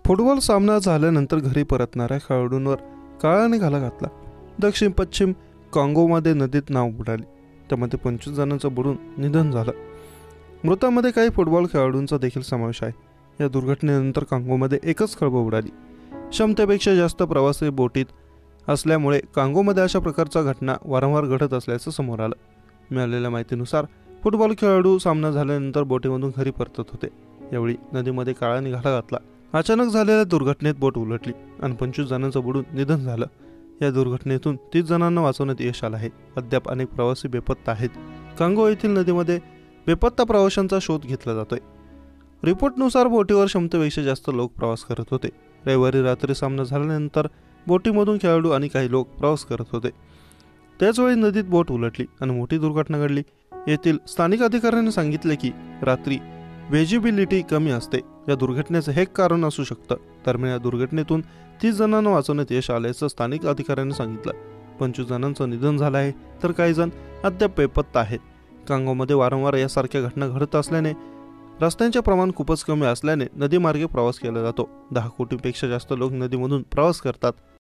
Football सामना झाल्यानंतर घरी परतणाऱ्या खेळाडूंवर काळाने घाला घातला। दक्षिण पश्चिम काँगोमध्ये नदीत नाव बुडाली, त्यामध्ये 25 जणांचं बुडून निधन झालं। मृतांमध्ये काही फुटबॉल खेळाडूंचा देखील समावेश आहे। या दुर्घटनेनंतर काँगोमध्ये एकच खळबळ उडाली। क्षमतेपेक्षा जास्त प्रवासी बोटीत असल्यामुळे काँगोमध्ये अशा प्रकारच्या घटना वारंवार घडत असल्याचं समोर आलं। मिळालेल्या माहितीनुसार फुटबॉल खेळाडू सामना झाल्यानंतर बोटीमधून घरी परतत होते। यावेळी नदीमध्ये काळाने घाला घातला। अचानक झालेल्या दुर्घटनेत बोट उलटली आणि 25 जणांचं बुडून निधन झालं। या दुर्घटनेतून 30 जणांना वाचवण्यात यश आलं आहे। अद्याप अनेक प्रवासी बेपत्ता आहेत। काँगो येथील नदीमध्ये बेपत्ता प्रवाशांचा शोध घेतला जातोय। रिपोर्टनुसार बोटीवर क्षमतेपेक्षा जास्त लोक प्रवास करत होते। रविवारी रात्री सामना झाल्यानंतर बोटीमधून खेळाडू आणि काही लोक प्रवास करत होते। त्याचवेळी नदीत बोट उलटली आणि मोठी दुर्घटना घडली। येथील स्थानिक अधिकाऱ्यांनी सांगितले की रात्री व्हिजिबिलिटी कमी असते, या दुर्घटनेचं हे कारण असू शकतं। दरम्यान या दुर्घटनेतून 30 जणांना वाचवण्यात यश आल्याचं स्थानिक अधिकाऱ्यांनी सांगितलं। 25 जणांचं निधन झालं आहे, तर काही जण अद्याप बेपत्ता आहेत। काँगोमध्ये वारंवार यासारख्या घटना घडत असल्याने रस्त्यांचे प्रमाण खूपच कमी असल्याने नदीमार्गे प्रवास केला जातो। 10 कोटींपेक्षा जास्त लोक नदीमधून प्रवास करतात।